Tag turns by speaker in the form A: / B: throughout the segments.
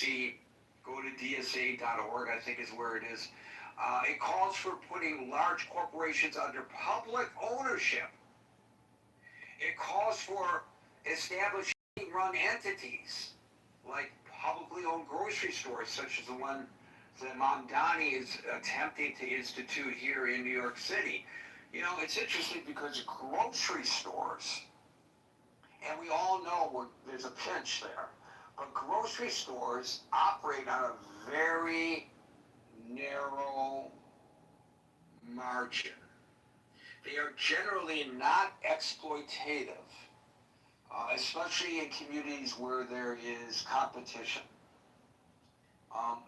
A: See, go to dsa.org, I think is where it is. It calls for putting large corporations under public ownership. It calls for establishing run entities like publicly owned grocery stores, such as the one that Mamdani is attempting to institute here in New York City. You know, it's interesting because grocery stores, and we all know there's a pinch there, but grocery stores operate on a very narrow margin. They are generally not exploitative, especially in communities where there is competition.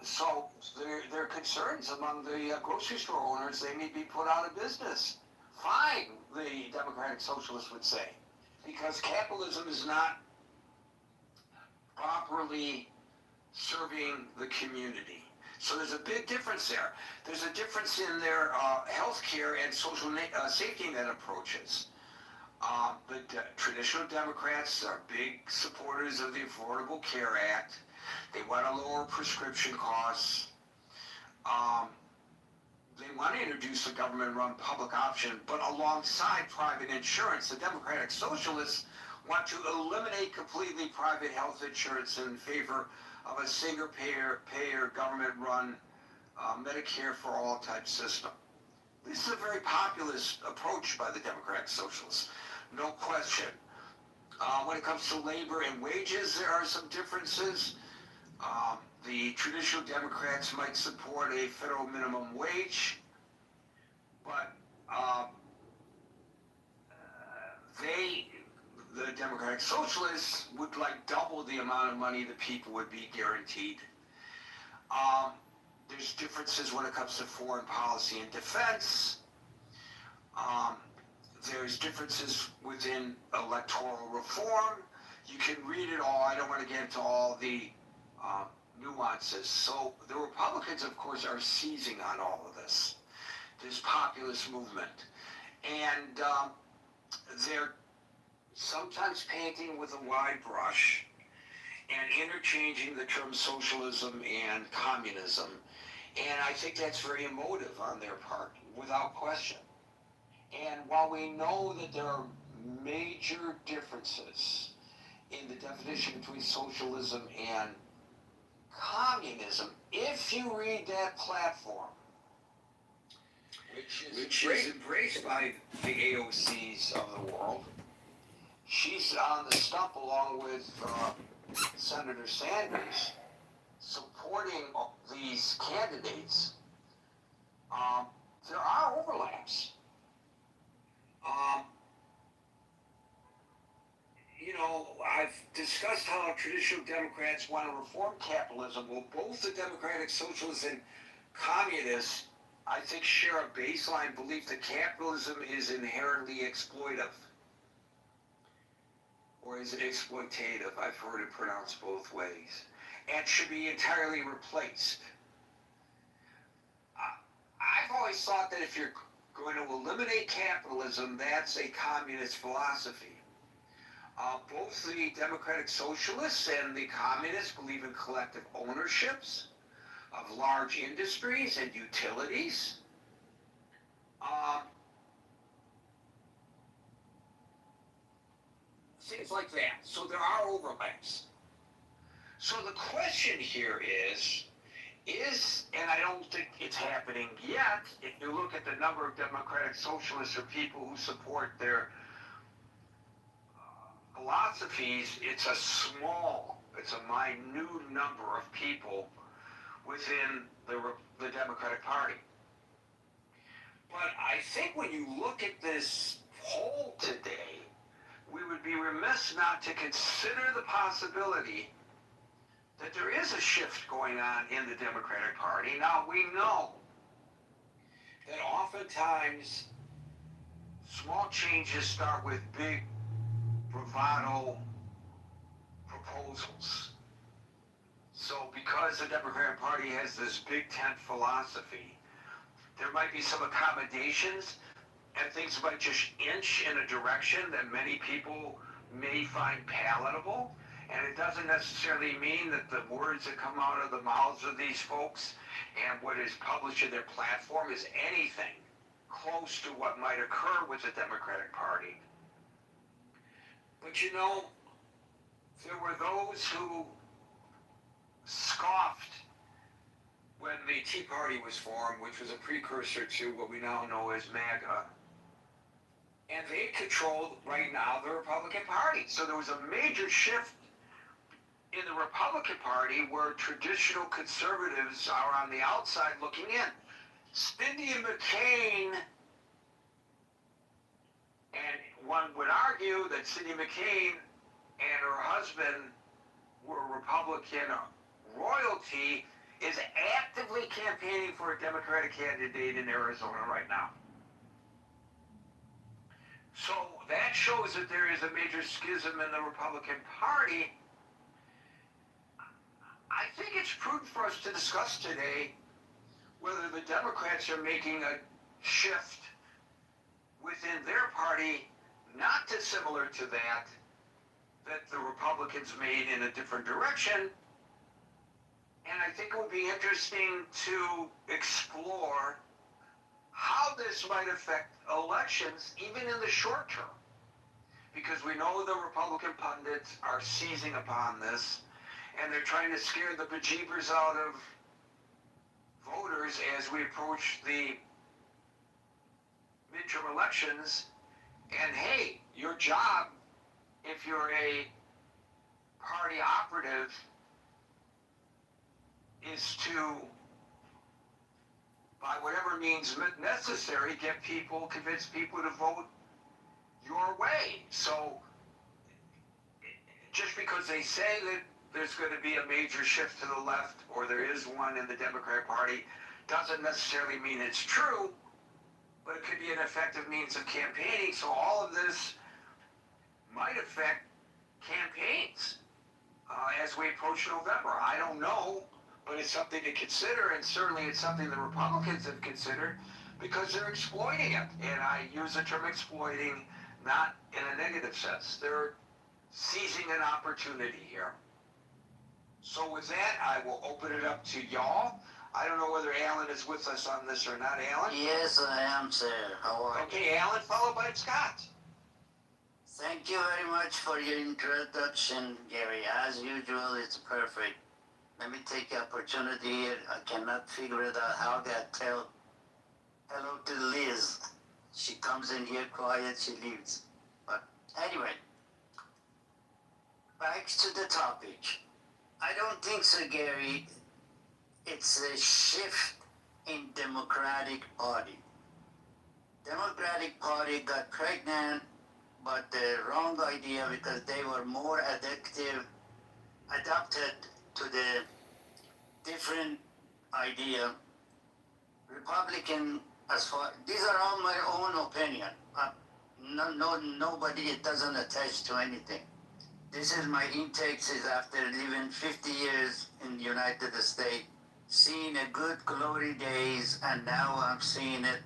A: So there are concerns among the grocery store owners. They may be put out of business. Fine, the Democratic Socialists would say, because capitalism is not properly serving the community. So there's a big difference there. There's a difference in their health care and social safety net approaches. The traditional Democrats are big supporters of the Affordable Care Act. They want to lower prescription costs. They want to introduce a government-run public option, but alongside private insurance. The Democratic Socialists want to eliminate completely private health insurance in favor of a single-payer, government-run Medicare for all type system. This is a very populist approach by the Democratic Socialists, no question. When it comes to labor and wages, there are some differences. The traditional Democrats might support a federal minimum wage, but the Democratic Socialists would like double the amount of money that people would be guaranteed. There's differences when it comes to foreign policy and defense. There's differences within electoral reform. You can read it all. I don't want to get into all the nuances. So the Republicans, of course, are seizing on all of this populist movement. And they're sometimes painting with a wide brush and interchanging the terms socialism and communism. And I think that's very emotive on their part, without question. And while we know that there are major differences in the definition between socialism and communism, if you read that platform, which is embraced by the AOCs of the world, she's on the stump along with Senator Sanders, supporting these candidates. There are overlaps. You know, I've discussed how traditional Democrats want to reform capitalism. Well, both the Democratic Socialists and Communists, I think, share a baseline belief that capitalism is inherently exploitive. Or is it exploitative? I've heard it pronounced both ways. And should be entirely replaced. I've always thought that if you're going to eliminate capitalism, that's a communist philosophy. Both the Democratic Socialists and the Communists believe in collective ownerships of large industries and utilities. Things like that. So there are overlaps. So the question here is, and I don't think it's happening yet, if you look at the number of Democratic Socialists or people who support their philosophies, it's a minute number of people within the Democratic Party. But I think when you look at this poll today, we would be remiss not to consider the possibility that there is a shift going on in the Democratic Party. Now, we know that oftentimes small changes start with big bravado proposals. So because the Democratic Party has this big tent philosophy, there might be some accommodations and things might just inch in a direction that many people may find palatable. And it doesn't necessarily mean that the words that come out of the mouths of these folks and what is published in their platform is anything close to what might occur with the Democratic Party. But you know, there were those who scoffed when the Tea Party was formed, which was a precursor to what we now know as MAGA. And they controlled, right now, the Republican Party. So there was a major shift in the Republican Party where traditional conservatives are on the outside looking in. Cindy McCain, and one would argue that Cindy McCain and her husband were Republican royalty, is actively campaigning for a Democratic candidate in Arizona right now. So that shows that there is a major schism in the Republican Party. I think it's prudent for us to discuss today whether the Democrats are making a shift within their party not dissimilar to that the Republicans made in a different direction. And I think it would be interesting to explore how this might affect elections even in the short term. Because we know the Republican pundits are seizing upon this, and they're trying to scare the bejeebers out of voters as we approach the midterm elections. And hey, your job, if you're a party operative, is to, by whatever means necessary, convince people to vote your way. So just because they say that there's going to be a major shift to the left, or there is one in the Democratic Party, doesn't necessarily mean it's true, but it could be an effective means of campaigning. So all of this might affect campaigns as we approach November. I don't know, but it's something to consider, and certainly it's something the Republicans have considered because they're exploiting it. And I use the term exploiting not in a negative sense. They're seizing an opportunity here. So with that, I will open it up to y'all. I don't know whether Alan is with us on this or not. Alan?
B: Yes, I am, sir. How are you?
A: Okay, Alan, followed by Scott.
B: Thank you very much for your introduction, Gary. As usual, it's perfect. Let me take the opportunity. I cannot figure it out how to tell hello to Liz. She comes in here quiet, she leaves. But anyway, back to the topic. I don't think so, Gary. It's a shift in Democratic Party. Democratic Party got pregnant, but the wrong idea because they were more adapted to the different idea. Republican, these are all my own opinion. Nobody, it doesn't attach to anything. This is my intakes is after living 50 years in the United States, seeing a good glory days, and now I'm seeing it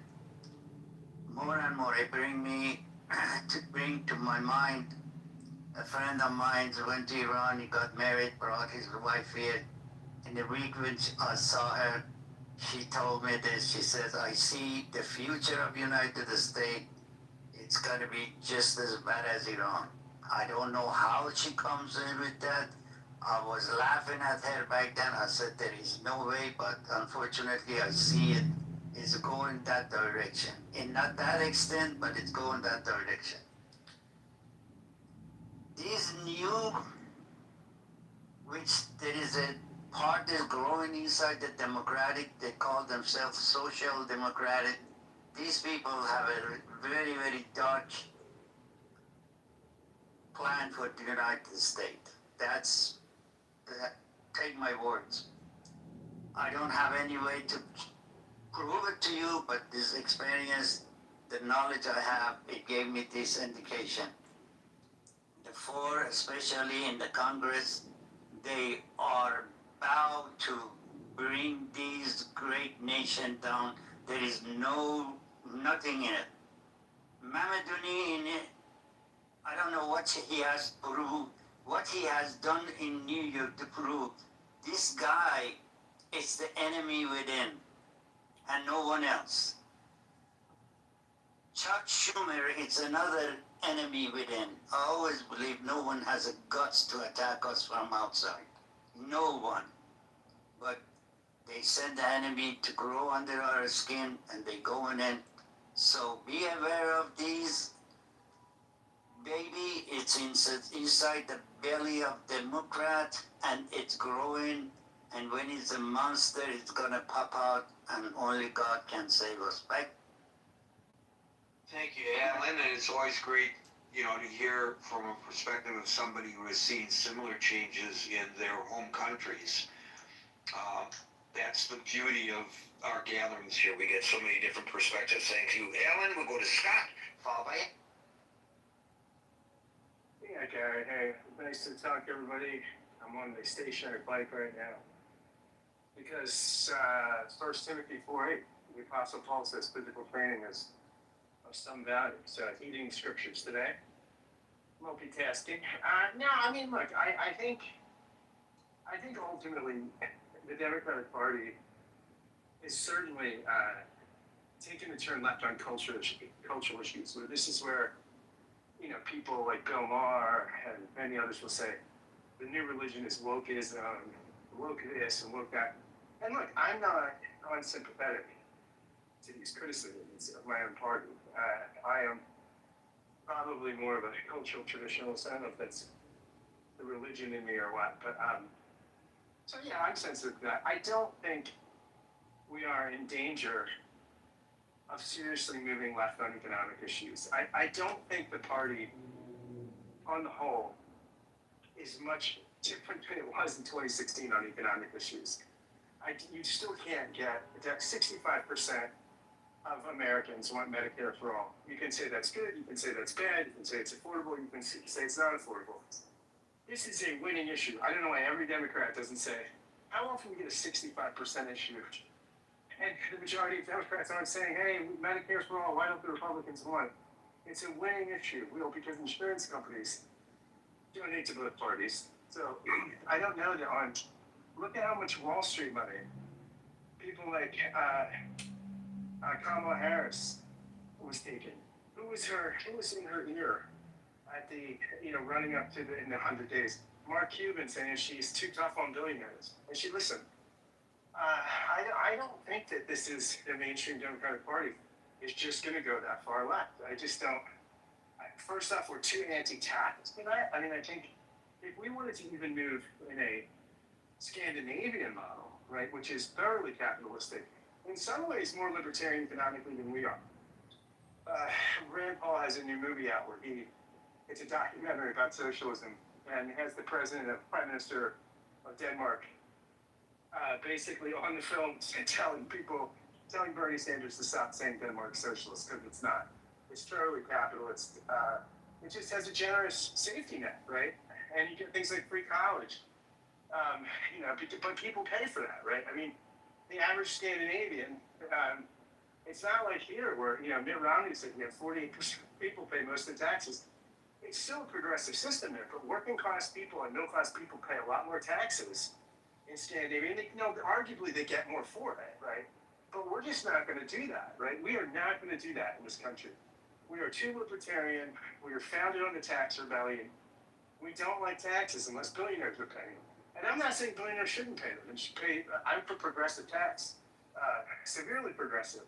B: more and more. It bring to my mind a friend of mine went to Iran, he got married, brought his wife here. In the week when I saw her, she told me this. She says, I see the future of United States. It's going to be just as bad as Iran. I don't know how she comes in with that. I was laughing at her back then. I said, there is no way, but unfortunately I see it is going that direction. And not that extent, but it's going that direction. These new, which there is a part is growing inside the Democratic, they call themselves Social Democratic. These people have a very, very dark plan for the United States. Take my words. I don't have any way to prove it to you, but this experience, the knowledge I have, it gave me this indication. The four, especially in the Congress, they are bound to bring these great nations down. There is nothing in it. Mamaduni in it, I don't know what he has proved what he has done in New York to prove this guy is the enemy within and no one else. Chuck Schumer is another enemy within. I always believe no one has the guts to attack us from outside. No one. But they send the enemy to grow under our skin and they go in. So be aware of these. Baby, it's inside the belly of Democrat and it's growing. And when it's a monster, it's gonna pop out and only God can save us. Right?
A: Thank you, Alan, and it's always great, to hear from a perspective of somebody who has seen similar changes in their home countries. That's the beauty of our gatherings here. We get so many different perspectives. Thank you, Alan. We'll go to Scott, followed by.
C: Yeah, Gary. Hey, nice to talk to everybody. I'm on the stationary bike right now because 1 Timothy 4:8, the Apostle Paul says physical training is of some value. So eating scriptures today, multitasking. No, I mean, look, I think ultimately the Democratic Party is certainly taking a turn left on cultural issues. So this is where people like Bill Maher and many others will say the new religion is wokeism, woke this and woke that. And look, I'm not unsympathetic to these criticisms of my own party. I am probably more of a cultural traditionalist. I don't know if that's the religion in me or what, but so yeah, I'm sensitive to that. I don't think we are in danger of seriously moving left on economic issues. I don't think the party, on the whole, is much different than it was in 2016 on economic issues. You still can't get 65% of Americans want Medicare for all. You can say that's good, you can say that's bad, you can say it's affordable, you can say it's not affordable. This is a winning issue. I don't know why every Democrat doesn't say, how often we get a 65% issue? And the majority of Democrats aren't saying, hey, Medicare's for all, why don't the Republicans want it? It's a winning issue, because insurance companies donate to both parties. So I don't know that look at how much Wall Street money people like Kamala Harris was taking. Who was in her ear at the, running up to in the 100 days? Mark Cuban saying she's too tough on billionaires. And she listened. I don't think that this is the mainstream Democratic Party is just going to go that far left. I just don't. First off, we're too anti-tax for that. I mean, I think if we wanted to even move in a Scandinavian model, right, which is thoroughly capitalistic, in some ways more libertarian economically than we are. Rand Paul has a new movie out where it's a documentary about socialism, and has the prime minister of Denmark, basically on the film telling Bernie Sanders to stop saying Denmark's socialist, because it's not. It's totally capitalist. It just has a generous safety net, right? And you get things like free college. But people pay for that, right? I mean, the average Scandinavian, it's not like here where, Mitt Romney said 48% of people pay most of the taxes. It's still a progressive system there, but working class people and middle class people pay a lot more taxes in Scandinavia. And arguably they get more for it, right? But we're just not going to do that, right? We are not going to do that in this country. We are too libertarian. We are founded on the tax rebellion. We don't like taxes unless billionaires are paying them. And I'm not saying billionaires shouldn't pay them. They should pay. I'm for progressive tax, severely progressive.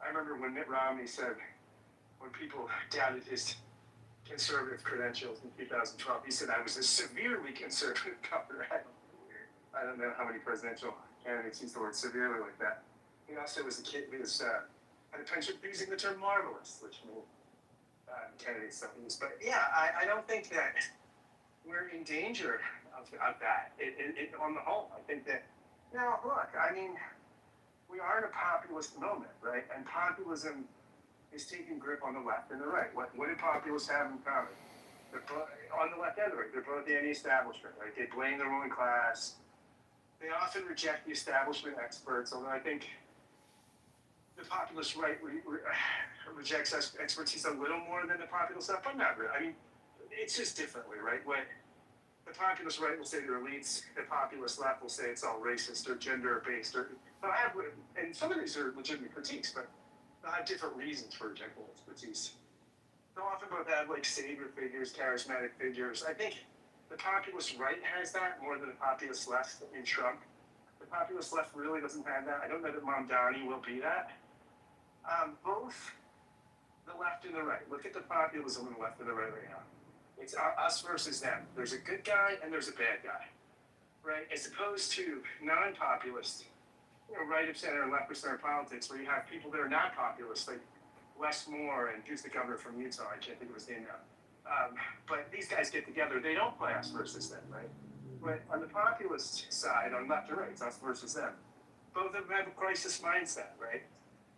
C: I remember when Mitt Romney said, when people doubted his conservative credentials in 2012, he said I was a severely conservative governor. I don't know how many presidential candidates use the word severely like that. He also was a kid who had a penchant for using the term marvelous, which candidates don't use. But yeah, I don't think that we're in danger of that. On the whole, I think that, now look, I mean, we are in a populist moment, right? And populism is taking grip on the left and the right. What do populists have in common? On the left and the right, they're both anti-establishment, right? They blame the ruling class. They often reject the establishment experts, although I think the populist right rejects expertise a little more than the populist left, but not really. I mean, it's just differently, right? the populist right will say they're elites. The populist left will say it's all racist or gender-based. Or they'll have, and some of these are legitimate critiques, but they'll have different reasons for rejecting those critiques. They'll often both have like savior figures, charismatic figures. I think the populist right has that more than the populist left in Trump. The populist left really doesn't have that. I don't know that Mamdani will be that. Both the left and the right. Look at the populism on the left and the right now. It's us versus them. There's a good guy and there's a bad guy, right? As opposed to non-populist, right of center and left of center politics, where you have people that are not populist, like Wes Moore and who's the governor from Utah? I can't think of his name now. But these guys get together. They don't play us versus them, right? But on the populist side, on left and right, it's us versus them. Both of them have a crisis mindset, right?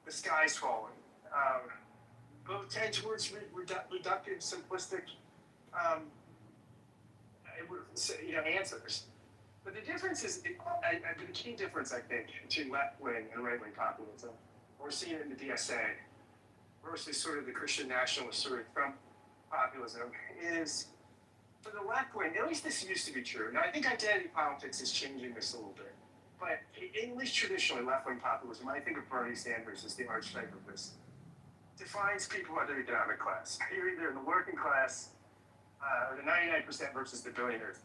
C: The sky's falling. Both tend towards reductive, simplistic, answers. But the difference is, the key difference, I think, between left-wing and right-wing populism, we're seeing it in the DSA, versus sort of the Christian nationalist sort of Trump populism, is for the left-wing, at least this used to be true. Now, I think identity politics is changing this a little bit. But at least traditionally, left-wing populism, I think of Bernie Sanders as the archetype of this, defines people by their economic class. You're either in the working class, or the 99% versus the billionaires.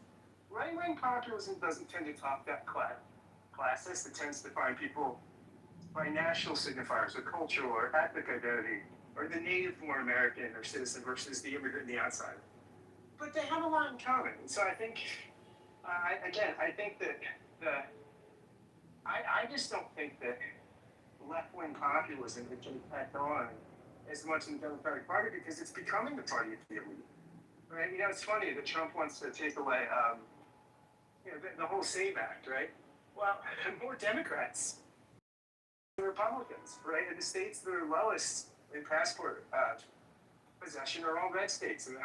C: Right-wing populism doesn't tend to top that classist. It tends to find people by national signifiers or cultural or ethnic identity, or the native-born American or citizen versus the immigrant and the outsider. But they have a lot in common. And so I think, I think that I just don't think that left-wing populism can catch on as much in the Democratic Party because it's becoming the party of the elite. Right? It's funny that Trump wants to take away, the whole SAVE Act, right? Well, more Democrats than Republicans, right? In the states that are lowest in passport possession are all red states, and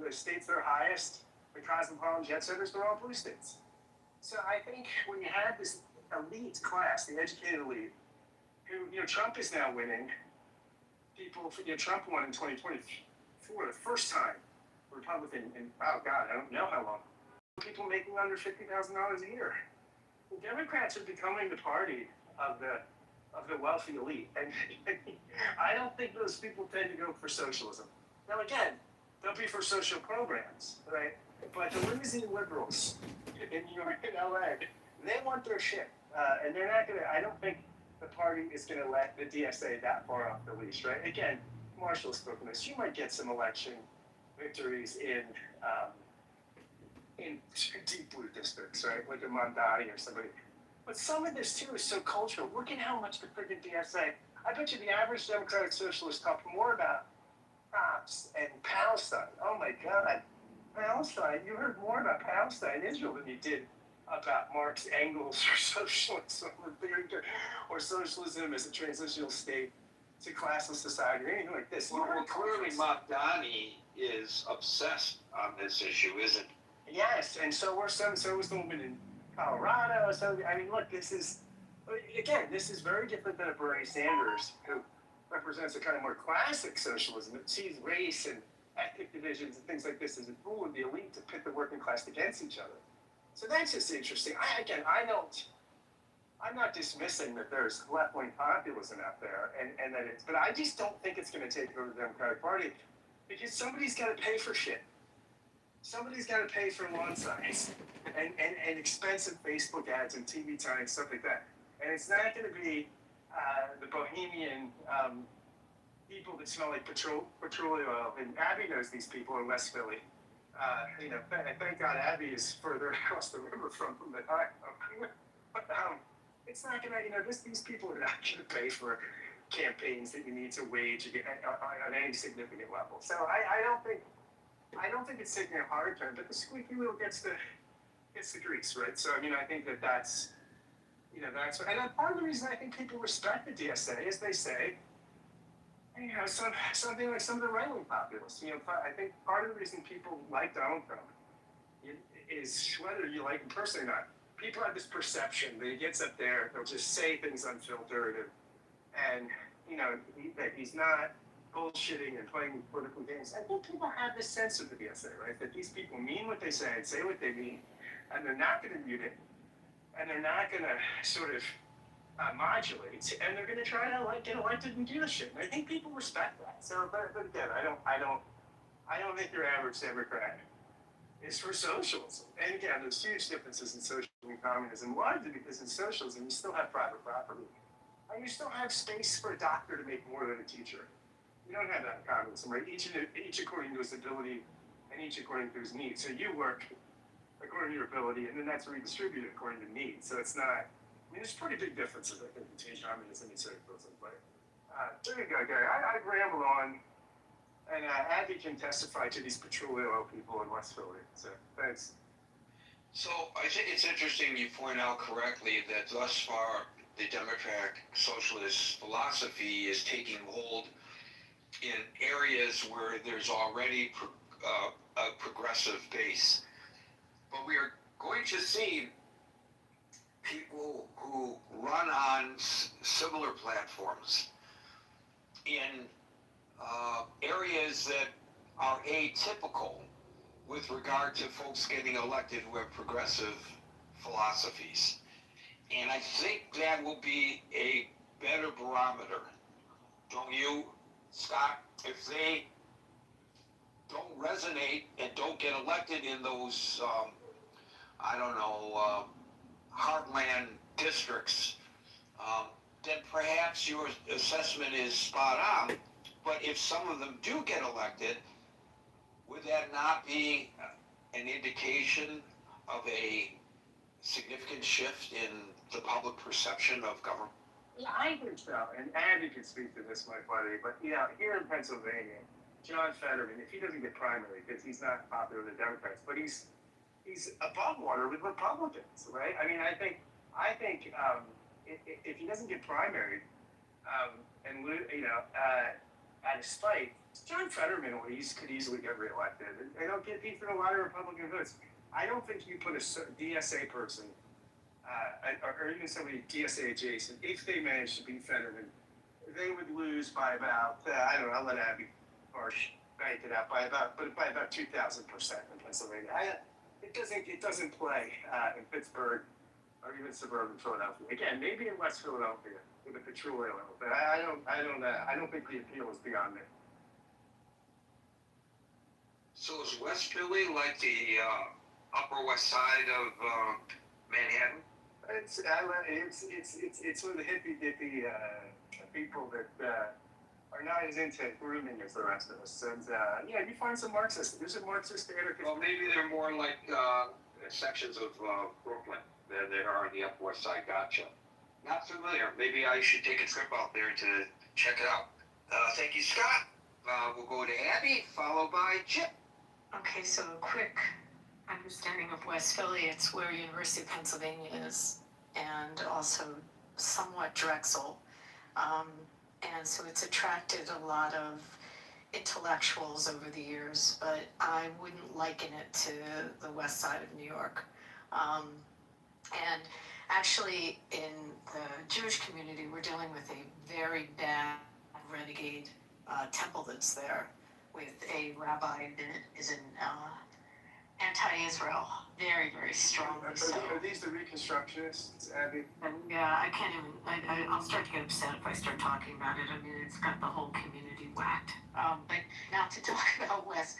C: the states that are highest, the cosmopolitan jet setters, they're all blue states. So I think when you have this elite class, the educated elite, who, Trump is now winning. Trump won in 2020 for the first time, Republican, in, oh God, I don't know how long. People making under $50,000 a year. The Democrats are becoming the party of the wealthy elite. And I don't think those people tend to go for socialism. Now again, they'll be for social programs, right? But the limousine liberals in New York and LA, they want their shit. And they're not gonna, I don't think the party is gonna let the DSA that far off the leash, right? Again, Marshall's spoken this. You might get some election victories in deep blue districts, right? Like in Mamdani or somebody. But some of this too is so cultural. Look at how much the freaking DSA. I bet you the average Democratic Socialist talked more about crops and Palestine. Oh my God, Palestine! You heard more about Palestine and Israel than you did about Marx, Engels, or socialism, or socialism as a transitional state to classless society, or anything like this.
A: Well, clearly Mamdani is obsessed on this issue, isn't he?
C: Yes, and so was the woman in Colorado. So I mean, look, this is very different than a Bernie Sanders who represents a kind of more classic socialism that sees race and ethnic divisions and things like this as a tool of the elite to pit the working class against each other. So that's just interesting. I'm not dismissing that there's left-wing populism out there, and that but I just don't think it's going to take over the Democratic Party because somebody's got to pay for shit. Somebody's got to pay for lawn signs and expensive Facebook ads and TV time and stuff like that. And it's not going to be the bohemian people that smell like petroleum oil. And Abby knows these people in West Philly. Thank God Abby is further across the river from them than I am. But it's not going to, these people are not going to pay for campaigns that you need to wage on any significant level. So I don't think it's taking a hard turn, but the squeaky wheel gets the grease, right? So I think that's and part of the reason I think people respect the DSA is they say, something like some of the right-wing populists. I think part of the reason people like Donald Trump is whether you like him personally or not. People have this perception that he gets up there, they'll just say things unfiltered, and that he's not bullshitting and playing political games. I think people have this sense of the DSA, right? That these people mean what they say and say what they mean, and they're not going to mute it, and they're not going to sort of modulate, and they're going to try to get elected and do this shit. And I think people respect that. So, but again, I don't think your average Democrat is for socialism. And again, there's huge differences in socialism and communism, largely because in socialism you still have private property, and you still have space for a doctor to make more than a teacher. You don't have that in communism, right? Each according to his ability, and each according to his needs. So you work according to your ability, and then that's redistributed according to needs. So it's not. I mean, there's pretty big differences, I think, between communism and socialism. But there you go, Gary. I've rambled on. And Abby can testify to these petroleum people in West Philly. So thanks.
A: So I think it's interesting you point out correctly that thus far the democratic socialist philosophy is taking hold in areas where there's already a progressive base. But we are going to see people who run on similar platforms in areas that are atypical with regard to folks getting elected who have progressive philosophies. And I think that will be a better barometer, don't you, Scott? If they don't resonate and don't get elected in those, heartland districts, then perhaps your assessment is spot on. But if some of them do get elected, would that not be an indication of a significant shift in the public perception of government?
C: Yeah, I think so. And Andy can speak to this, my buddy. But here in Pennsylvania, John Fetterman, if he doesn't get primary, because he's not popular with the Democrats, but he's above water with Republicans, right? I mean, I think if he doesn't get primary, at a spite, John Fetterman could easily get reelected. They don't get beat through a lot of Republican votes. I don't think you put a DSA person, or even somebody DSA adjacent, if they manage to beat Fetterman, they would lose by about, I'll let Abby Marsh bank it out, by about 2,000% in Pennsylvania. It doesn't play in Pittsburgh or even suburban Philadelphia. Again, maybe in West Philadelphia with a petroleum level, but I don't think the appeal is beyond me.
A: So is West Philly like the Upper West Side of Manhattan?
C: It's with the hippy dippy people that are not as into grooming as the rest of us. And you find some Marxists. There's a Marxist theater.
A: Well, maybe they're more like sections of Brooklyn than they are on the Upper West Side. Gotcha. Not familiar. Maybe I should take a trip out there to check it out. Thank you, Scott. We'll go to Abby, followed by Chip.
D: Okay, so a quick understanding of West Philly, it's where University of Pennsylvania is, and also somewhat Drexel. And so it's attracted a lot of intellectuals over the years, but I wouldn't liken it to the west side of New York. And actually, in the Jewish community, we're dealing with a very bad renegade temple that's there, with a rabbi that is an anti-Israel, very, very strongly so.
C: Are these the Reconstructionists, Abby?
D: Yeah, I can't even, I'll start to get upset if I start talking about it. I mean, it's got the whole community whacked. But not to talk about West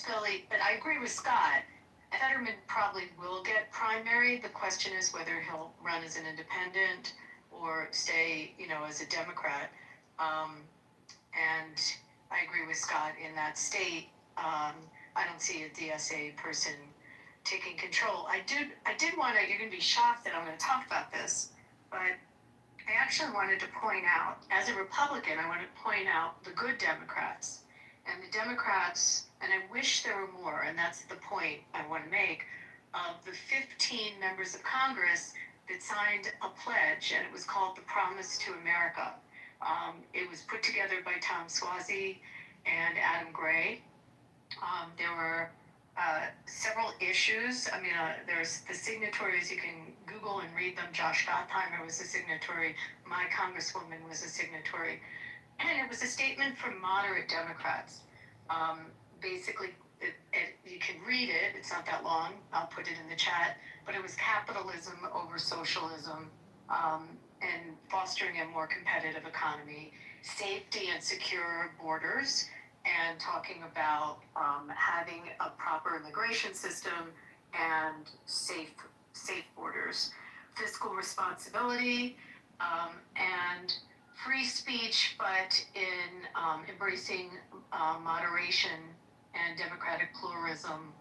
D: Philly, but I agree with Scott. Fetterman probably will get primary. The question is whether he'll run as an independent or stay, as a Democrat. And I agree with Scott in that state. I don't see a DSA person taking control. I did want to, you're going to be shocked that I'm going to talk about this, but I actually wanted to point out, as a Republican, I want to point out the good Democrats. And the Democrats, and I wish there were more, and that's the point I want to make, of the 15 members of Congress that signed a pledge, and it was called the Promise to America. It was put together by Tom Suozzi and Adam Gray. There were several issues. I mean, there's the signatories. You can Google and read them. Josh Gottheimer was a signatory. My congresswoman was a signatory. And it was a statement from moderate Democrats. Basically, you can read it, it's not that long, I'll put it in the chat, but it was capitalism over socialism, and fostering a more competitive economy, safety and secure borders, and talking about having a proper immigration system and safe borders, fiscal responsibility, and free speech, but in embracing moderation and democratic pluralism,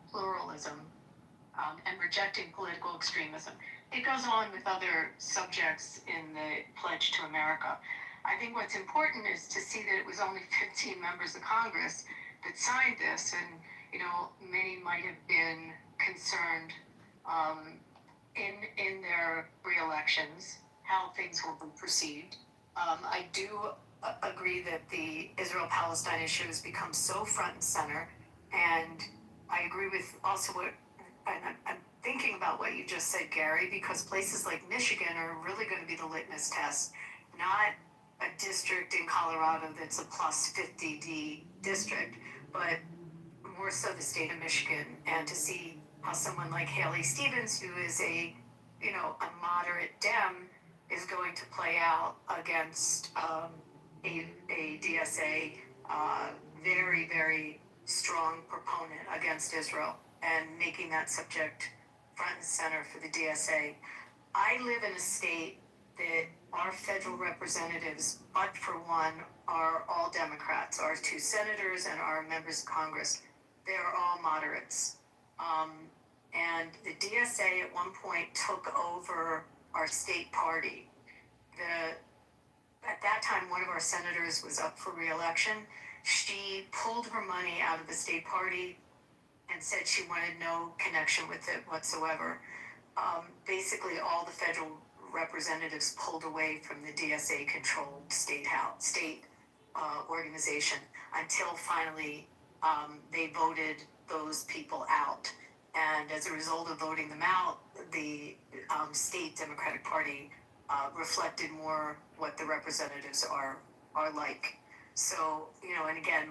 D: and rejecting political extremism. It goes on with other subjects in the Pledge to America. I think what's important is to see that it was only 15 members of Congress that signed this, and many might have been concerned in their re-elections how things will be perceived. I do agree that the Israel-Palestine issue has become so front and center, and I agree with also what I'm thinking about what you just said, Gary, because places like Michigan are really going to be the litmus test, not a district in Colorado that's a plus 50D district, but more so the state of Michigan, and to see how someone like Haley Stevens, who is a moderate Dem, is going to play out against a DSA very, very strong proponent against Israel, and making that subject front and center for the DSA. I live in a state that our federal representatives, but for one, are all Democrats. Our two senators and our members of Congress, they are all moderates. And the DSA at one point took over our state party. At that time, one of our senators was up for re-election. She pulled her money out of the state party and said she wanted no connection with it whatsoever. Basically, all the federal representatives pulled away from the DSA-controlled state organization until finally they voted those people out. And as a result of voting them out, the state Democratic Party reflected more what the representatives are like. So and again,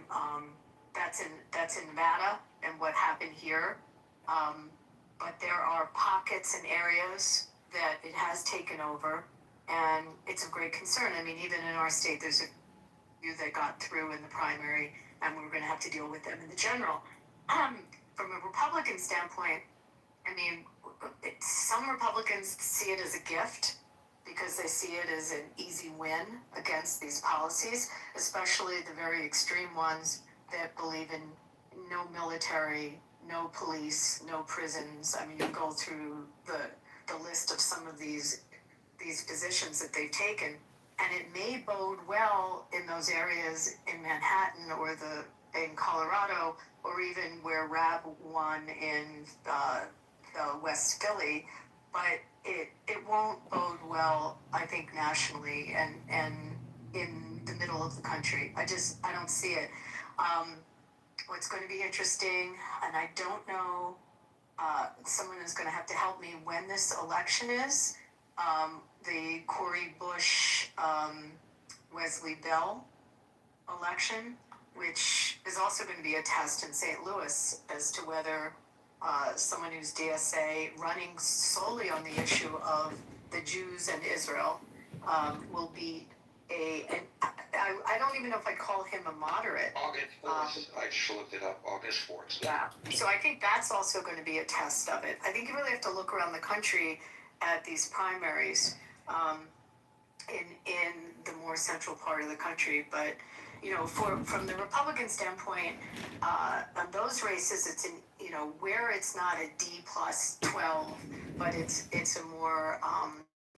D: that's in Nevada and what happened here. But there are pockets and areas that it has taken over, and it's of great concern. I mean, even in our state, there's a few that got through in the primary, and we're going to have to deal with them in the general. From a Republican standpoint, I mean, some Republicans see it as a gift because they see it as an easy win against these policies, especially the very extreme ones that believe in no military, no police, no prisons. I mean, you go through the list of some of these positions that they've taken, and it may bode well in those areas in Manhattan or in Colorado, or even where Rab won in West Philly, but it won't bode well, I think, nationally and in the middle of the country. I don't see it. What's going to be interesting, and I don't know, someone is going to have to help me when this election is, the Cori Bush, Wesley Bell election, which is also going to be a test in St. Louis as to whether someone who's DSA running solely on the issue of the Jews and Israel will be I don't even know if I'd call him a moderate.
A: August 4th, I just looked it up, August 4th.
D: Yeah, so I think that's also going to be a test of it. I think you really have to look around the country at these primaries in the more central part of the country, but from the Republican standpoint, on those races, it's in where it's not a D plus 12, but it's a more